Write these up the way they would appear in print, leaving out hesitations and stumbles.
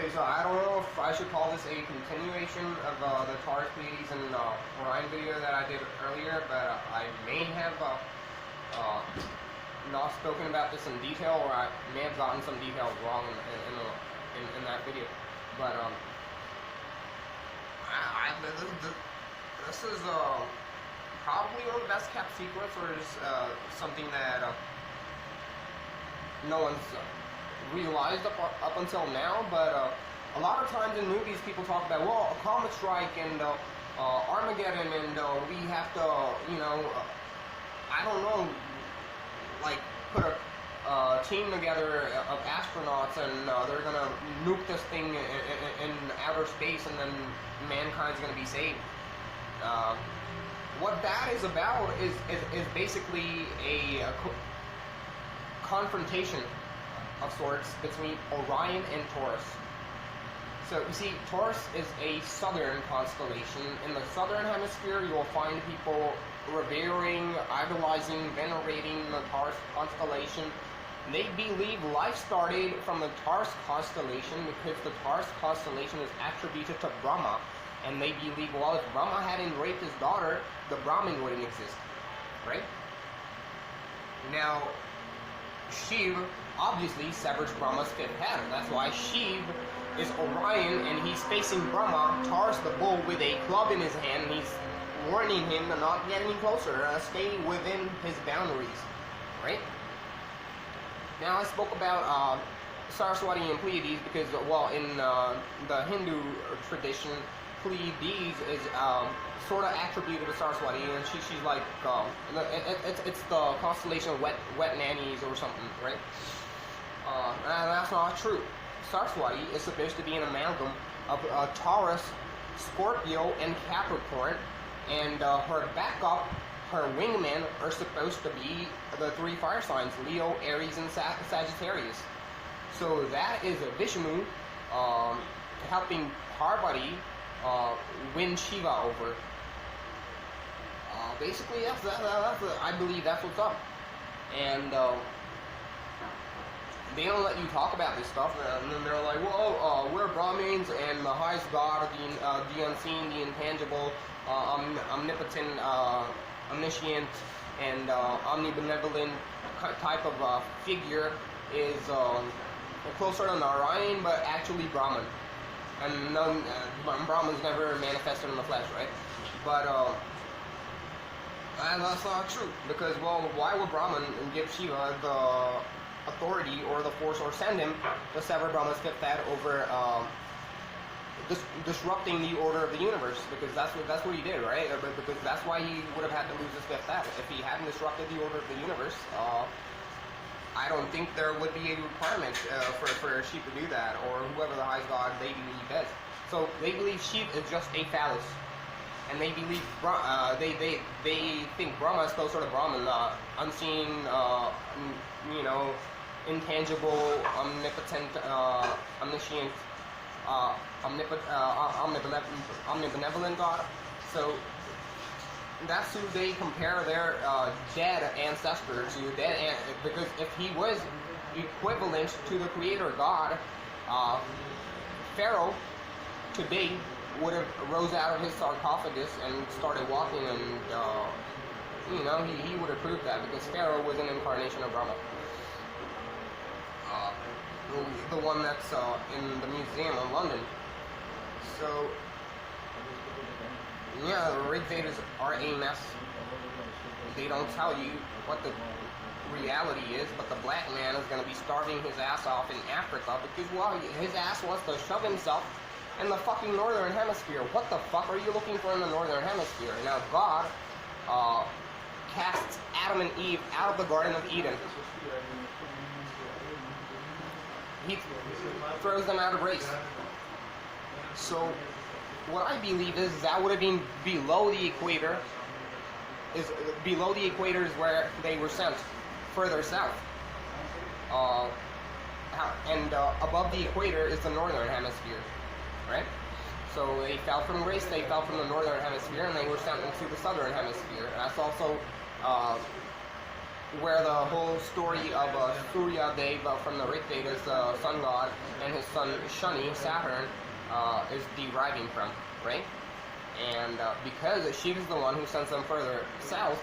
Okay, so I don't know if I should call this a continuation of the Taurus, Pleiades, and Orion video that I did earlier, but I may have not spoken about this in detail, or I may have gotten some details wrong in that video. But this is probably one of the best kept secrets, or is something that no one's realized up until now. But a lot of times in movies, people talk about, well, a comet strike and Armageddon, and we have to, I don't know, like put a team together of astronauts, and they're gonna nuke this thing in outer space, and then mankind's gonna be saved. What that is about is basically a confrontation of sorts between Orion and Taurus. So you see, Taurus is a southern constellation. In the southern hemisphere, you will find people revering, idolizing, venerating the Taurus constellation. They believe life started from the Taurus constellation because the Taurus constellation is attributed to Brahma. And they believe, well, if Brahma hadn't raped his daughter, the Brahmin wouldn't exist, right? Now, Shiva obviously severs Brahma's fifth head. That's why Shiva is Orion, and he's facing Brahma, Taurus the bull, with a club in his hand, and he's warning him to not get any closer, stay within his boundaries, right? Now, I spoke about Saraswati and Pleiades because, well, in the Hindu tradition, Pleiades is sort of attributed to Saraswati, and she's like, it's the constellation of wet nannies or something, right? And that's not true. Saraswati is supposed to be an amalgam of Taurus, Scorpio, and Capricorn, and her backup, her wingmen, are supposed to be the three fire signs, Leo, Aries, and Sagittarius. So that is Vishnu helping Parvati win Shiva over. Basically, I believe that's what's up. And they don't let you talk about this stuff, and then they're like, well, we're Brahmins, and the highest God, the unseen, the intangible, omnipotent, omniscient, and omnibenevolent type of figure is closer to Narayan, but actually Brahman. And Brahman's never manifested in the flesh, right? But and that's not true, because, well, why would Brahman give Shiva the authority or the force, or send him to sever Brahma's fifth head over disrupting the order of the universe? Because that's what he did, right? Because that's why he would have had to lose his fifth head. If he hadn't disrupted the order of the universe, I don't think there would be a requirement for Shiva to do that, or whoever the highest god they believe is. So they believe Shiva is just a phallus, and they believe they think Brahma is closer to Brahman, unseen, intangible, omnipotent, omniscient, omnibenevolent God. So that's who they compare their dead ancestor to. Because if he was equivalent to the creator God, Pharaoh today would have rose out of his sarcophagus and started walking, and he would have proved that, because Pharaoh was an incarnation of Brahma. The one that's in the museum in London. So, yeah, the Rig Vedas are a mess. They don't tell you what the reality is, but the black man is going to be starving his ass off in Africa because, well, his ass wants to shove himself in the fucking northern hemisphere. What the fuck are you looking for in the northern hemisphere? Now, God casts Adam and Eve out of the Garden of Eden. He throws them out of race. So, what I believe is that would have been below the equator. Below the equator is where they were sent, further south. And above the equator is the northern hemisphere, right? So they fell from grace, they fell from the northern hemisphere, and they were sent into the southern hemisphere. And that's also where the whole story of Surya Deva from the Rig Vedas, the sun god, and his son Shani, Saturn, is deriving from, right? And because Shiva's the one who sends them further south,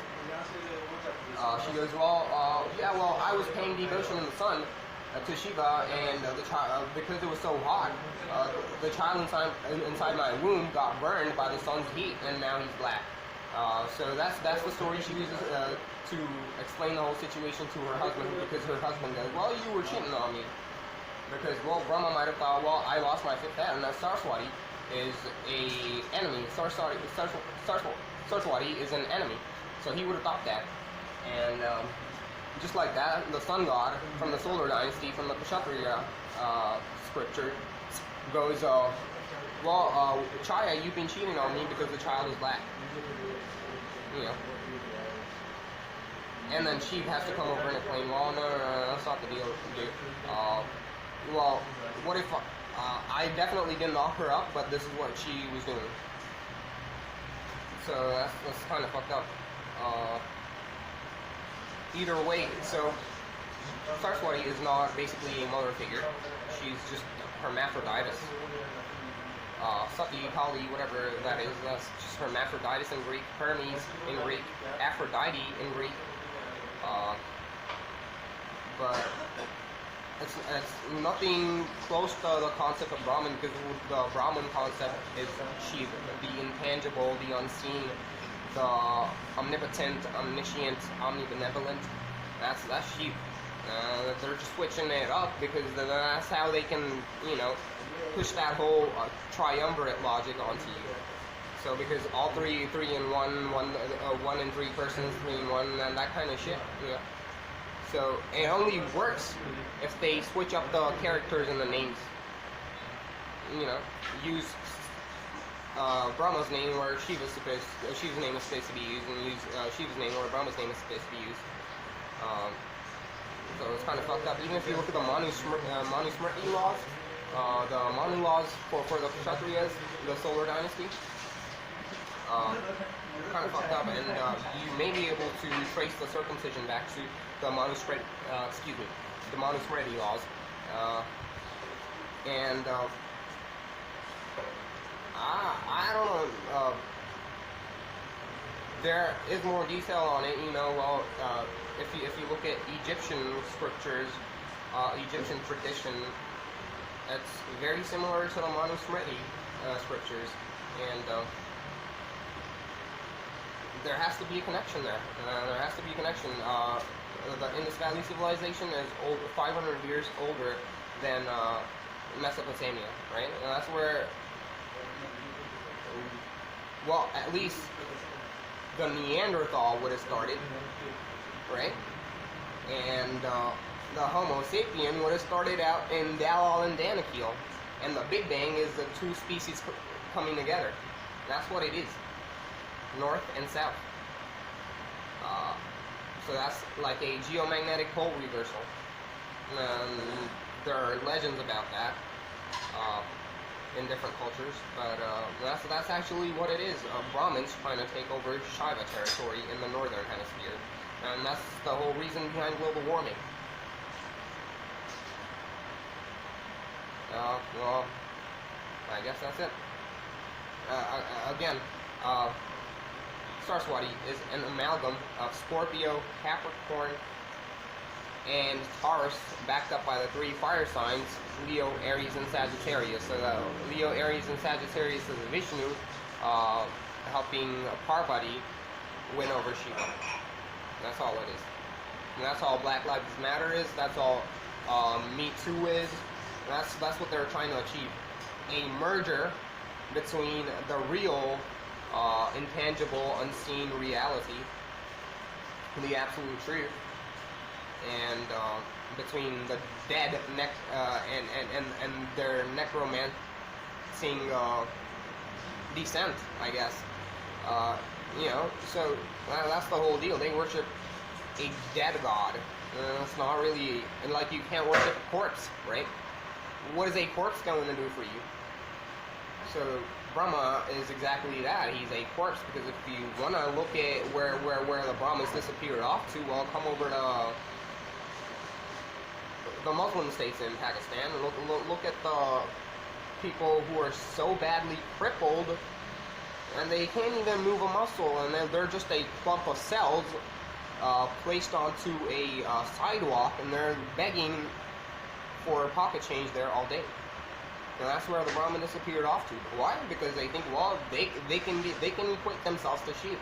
she goes, well, yeah, well, I was paying devotion in the sun to Shiva, and the child, because it was so hot, the child inside my womb got burned by the sun's heat, and now he's black. So that's the story she uses to explain the whole situation to her husband, because her husband goes, well, you were cheating on me. Because, well, Brahma might have thought, well, I lost my fifth head, and that Saraswati is a enemy. Saraswati is an enemy. So he would have thought that. And just like that, the sun god from the solar dynasty, from the Kshatriya scripture, goes, well, Chaya, you've been cheating on me because the child is black. You know. And then Shiva has to come over and explain, well, no, that's not the deal, dude. Well, what if I definitely didn't lock her up, but this is what she was doing. So that's kind of fucked up. Either way, so Saraswati is not basically a mother figure. She's just hermaphroditus. Sati, Kali, whatever that is, that's just hermaphroditus in Greek, Hermes in Greek, Aphrodite in Greek. But it's nothing close to the concept of Brahman, because the Brahman concept is Shiva, the intangible, the unseen, the omnipotent, omniscient, omnibenevolent. That's Shiva. They're just switching it up because that's how they can, you know, push that whole triumvirate logic onto you. So because all three in one in three persons, 3 in 1, and that kind of shit, you know. So it only works if they switch up the characters and the names. You know, use Brahma's name where Shiva's name is supposed to be used, and use Shiva's name where Brahma's name is supposed to be used. So it's kind of fucked up. Even if you look at the Manusmriti laws, the Manu laws for the Kshatriyas, the solar dynasty, kind of fucked up, and you may be able to trace the circumcision back to the Manusmriti laws, and I don't know. There is more detail on it, you know. Well, if you look at Egyptian scriptures, Egyptian tradition, it's very similar to the Manusmriti scriptures, and there has to be a connection there. There has to be a connection. The Indus Valley civilization is 500 years older than Mesopotamia, right? And that's where, well, at least the Neanderthal would have started, right? And the Homo sapien would have started out in Dalal and Danakil, and the Big Bang is the two species coming together. That's what it is, north and south. So that's like a geomagnetic pole reversal. There are legends about that in different cultures, but that's actually what it is. Brahmins trying to take over Shiva territory in the northern hemisphere, and that's the whole reason behind global warming. Well, I guess that's it. Again, Saraswati is an amalgam of Scorpio, Capricorn, and Taurus, backed up by the 3 fire signs, Leo, Aries, and Sagittarius. So Leo, Aries, and Sagittarius is Vishnu, helping Parvati win over Shiva. That's all it is. And that's all Black Lives Matter is. That's all Me Too is. That's what they're trying to achieve. A merger between the real, intangible, unseen reality, the absolute truth, and between the dead and their necromancing descent, I guess. You know, so that's the whole deal. They worship a dead god. It's not really, and like, you can't worship a corpse, right? What is a corpse going to do for you? So Brahma is exactly that. He's a corpse, because if you want to look at where the Brahmas disappeared off to, well, come over to the Muslim states in Pakistan and look at the people who are so badly crippled and they can't even move a muscle, and then they're just a clump of cells placed onto a sidewalk, and they're begging for pocket change there all day. And that's where the Brahmin disappeared off to. Why? Because they think, well, they can equate themselves to sheep.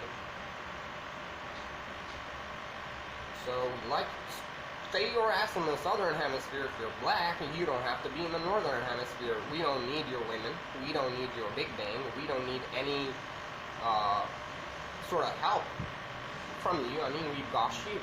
So, like, stay your ass in the southern hemisphere if you're black, and you don't have to be in the northern hemisphere. We don't need your women. We don't need your Big Bang. We don't need any sort of help from you. I mean, we've got sheep.